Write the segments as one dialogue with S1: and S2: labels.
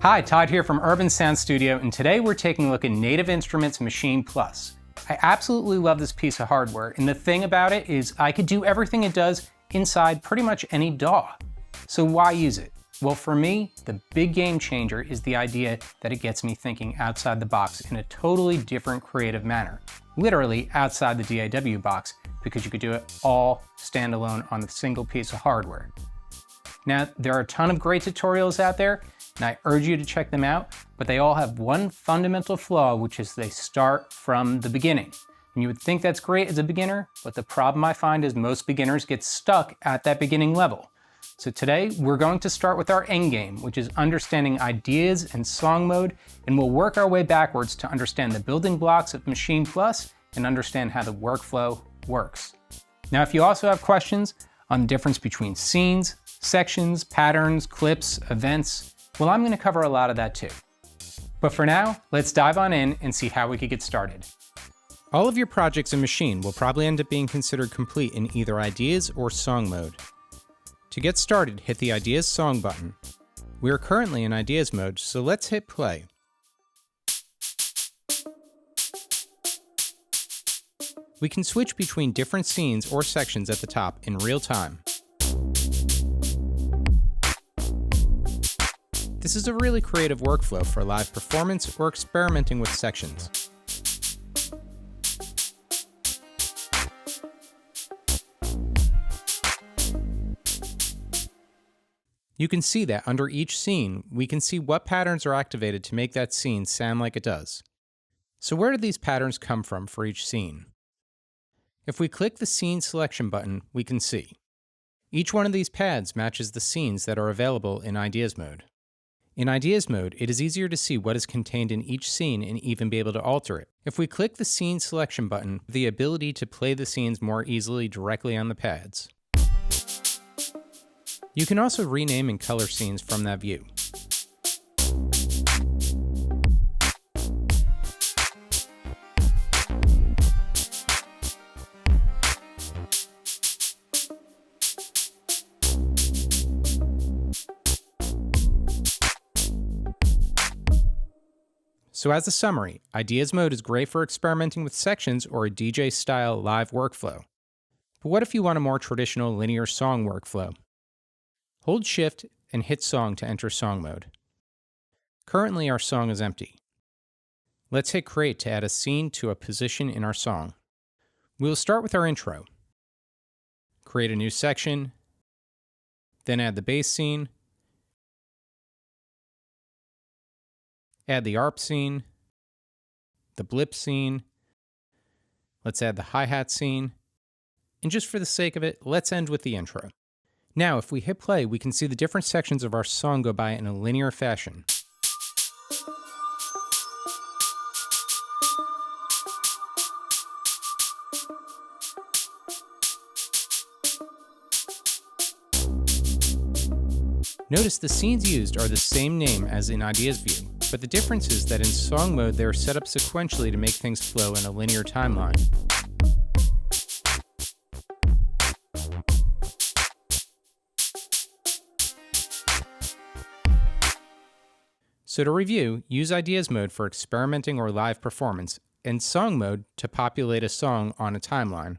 S1: Hi, Todd here from Urban Sound Studio, and today we're taking a look at Native Instruments Maschine Plus. I absolutely love this piece of hardware, and the thing about it is I could do everything it does inside pretty much any DAW. So why use it? Well, for me, the big game changer is the idea that it gets me thinking outside the box in a totally different creative manner. Literally outside the DAW box, because you could do it all standalone on a single piece of hardware. Now, there are a ton of great tutorials out there, and I urge you to check them out, but they all have one fundamental flaw, which is they start from the beginning. And you would think that's great as a beginner, but the problem I find is most beginners get stuck at that beginning level. So today, we're going to start with our end game, which is understanding ideas and song mode, and we'll work our way backwards to understand the building blocks of Maschine Plus and understand how the workflow works. Now, if you also have questions on the difference between scenes, sections, patterns, clips, events, well, I'm going to cover a lot of that too. But for now, let's dive on in and see how we could get started. All of your projects in Maschine will probably end up being considered complete in either Ideas or Song mode. To get started, hit the Ideas Song button. We are currently in Ideas mode, so let's hit play. We can switch between different scenes or sections at the top in real time. This is a really creative workflow for live performance or experimenting with sections. You can see that under each scene, we can see what patterns are activated to make that scene sound like it does. So where do these patterns come from for each scene? If we click the Scene Selection button, we can see. Each one of these pads matches the scenes that are available in Ideas mode. In Ideas mode, it is easier to see what is contained in each scene and even be able to alter it. If we click the Scene Selection button, the ability to play the scenes more easily directly on the pads. You can also rename and color scenes from that view. So as a summary, Ideas mode is great for experimenting with sections or a DJ-style live workflow. But what if you want a more traditional linear song workflow? Hold Shift and hit Song to enter Song mode. Currently, our song is empty. Let's hit Create to add a scene to a position in our song. We'll start with our intro. Create a new section, then add the bass scene, add the ARP scene, the blip scene, let's add the hi-hat scene, and just for the sake of it, let's end with the intro. Now, if we hit play, we can see the different sections of our song go by in a linear fashion. Notice the scenes used are the same name as in Ideas view, but the difference is that in Song mode they are set up sequentially to make things flow in a linear timeline. So to review, use Ideas mode for experimenting or live performance, and Song mode to populate a song on a timeline.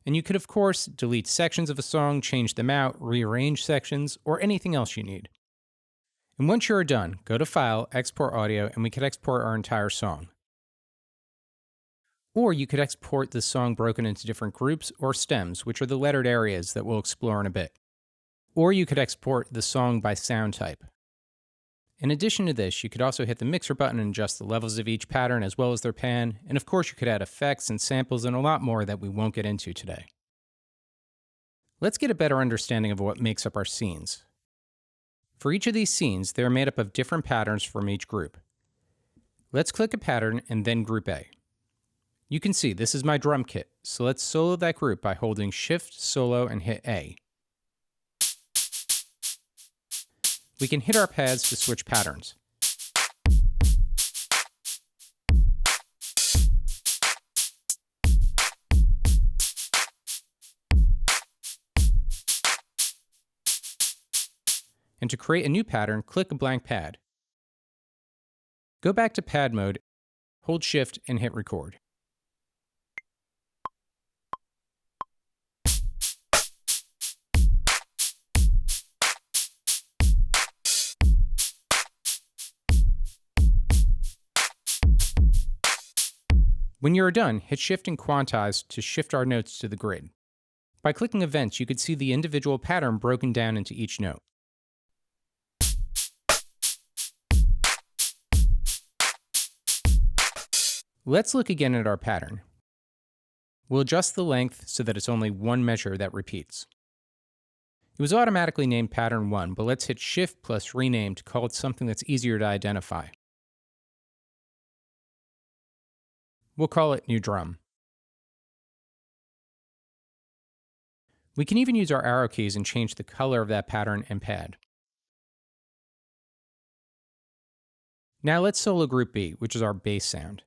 S1: And you could, of course, delete sections of a song, change them out, rearrange sections, or anything else you need. And once you're done, go to File, Export Audio, and we could export our entire song. Or you could export the song broken into different groups or stems, which are the lettered areas that we'll explore in a bit. Or you could export the song by sound type. In addition to this, you could also hit the mixer button and adjust the levels of each pattern as well as their pan, and of course you could add effects and samples and a lot more that we won't get into today. Let's get a better understanding of what makes up our scenes. For each of these scenes, they are made up of different patterns from each group. Let's click a pattern and then Group A. You can see this is my drum kit, so let's solo that group by holding Shift, Solo, and hit A. We can hit our pads to switch patterns. And to create a new pattern, click a blank pad. Go back to pad mode, hold Shift, and hit record. When you are done, hit Shift and Quantize to shift our notes to the grid. By clicking Events, you could see the individual pattern broken down into each note. Let's look again at our pattern. We'll adjust the length so that it's only one measure that repeats. It was automatically named Pattern 1, but let's hit Shift plus Rename to call it something that's easier to identify. We'll call it New Drum. We can even use our arrow keys and change the color of that pattern and pad. Now let's solo group B, which is our bass sound.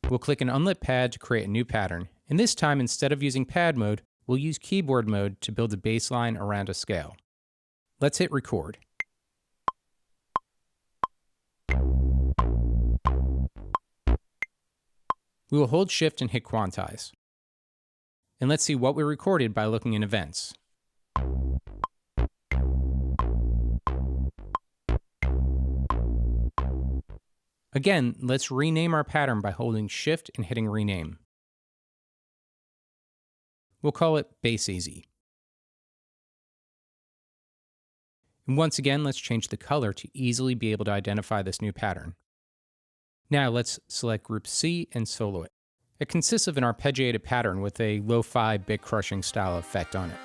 S1: We'll click an unlit pad to create a new pattern, and this time instead of using pad mode, we'll use keyboard mode to build a bass line around a scale. Let's hit record. We will hold Shift and hit Quantize. And let's see what we recorded by looking in Events. Again, let's rename our pattern by holding Shift and hitting Rename. We'll call it Bass Easy. And once again, let's change the color to easily be able to identify this new pattern. Now let's select Group C and solo it. It consists of an arpeggiated pattern with a lo-fi bit crushing style effect on it.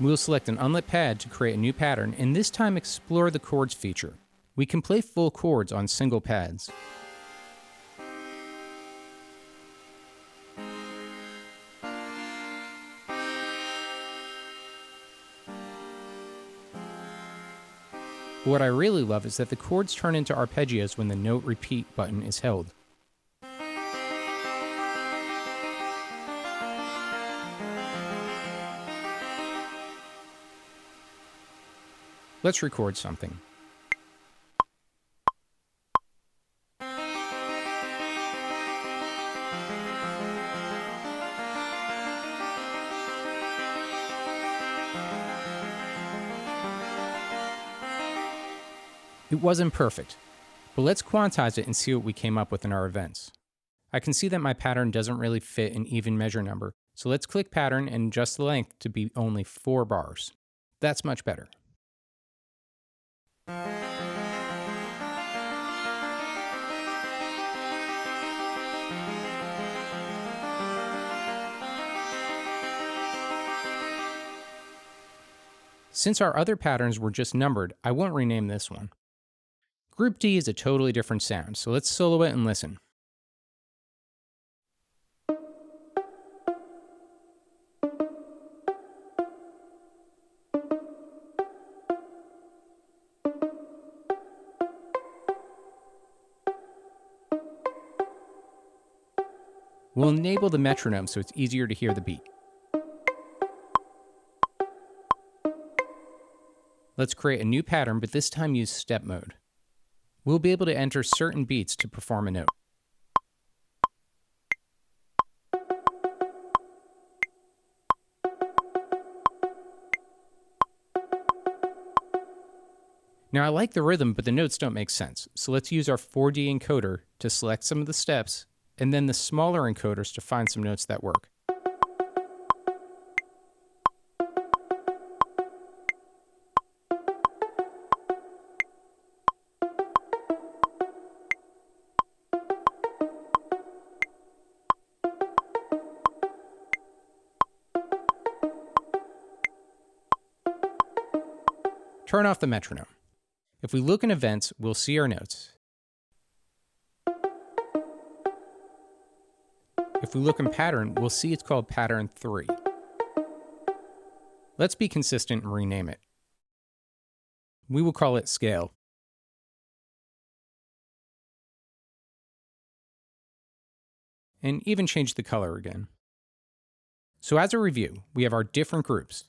S1: We'll select an unlit pad to create a new pattern, and this time explore the chords feature. We can play full chords on single pads. What I really love is that the chords turn into arpeggios when the note repeat button is held. Let's record something. It wasn't perfect, but let's quantize it and see what we came up with in our events. I can see that my pattern doesn't really fit an even measure number, so let's click Pattern and adjust the length to be only 4 bars. That's much better. Since our other patterns were just numbered, I won't rename this one. Group D is a totally different sound, so let's solo it and listen. We'll enable the metronome so it's easier to hear the beat. Let's create a new pattern, but this time use step mode. We'll be able to enter certain beats to perform a note. Now I like the rhythm, but the notes don't make sense, so let's use our 4D encoder to select some of the steps, and then the smaller encoders to find some notes that work. Turn off the metronome. If we look in Events, we'll see our notes. If we look in Pattern, we'll see it's called Pattern 3. Let's be consistent and rename it. We will call it Scale. and even change the color again. So as a review, we have our different groups.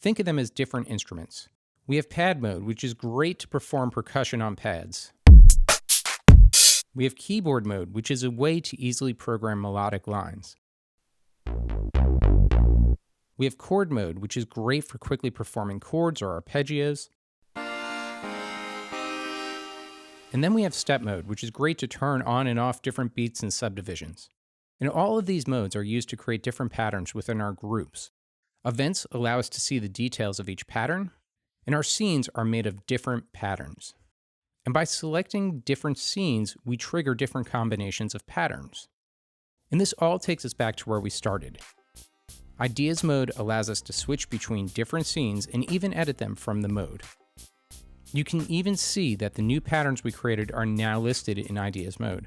S1: Think of them as different instruments. We have pad mode, which is great to perform percussion on pads. We have keyboard mode, which is a way to easily program melodic lines. We have chord mode, which is great for quickly performing chords or arpeggios. And then we have step mode, which is great to turn on and off different beats and subdivisions. And all of these modes are used to create different patterns within our groups. Events allow us to see the details of each pattern, and our scenes are made of different patterns. And by selecting different scenes, we trigger different combinations of patterns. And this all takes us back to where we started. Ideas mode allows us to switch between different scenes and even edit them from the mode. You can even see that the new patterns we created are now listed in Ideas mode.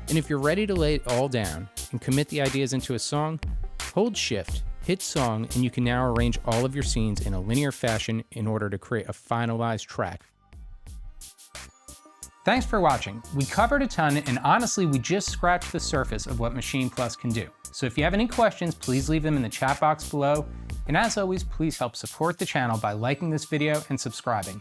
S1: And if you're ready to lay it all down and commit the ideas into a song, hold Shift, hit Song, and you can now arrange all of your scenes in a linear fashion in order to create a finalized track. Thanks for watching. We covered a ton, and honestly, we just scratched the surface of what Maschine Plus can do. So if you have any questions, please leave them in the chat box below. And as always, please help support the channel by liking this video and subscribing.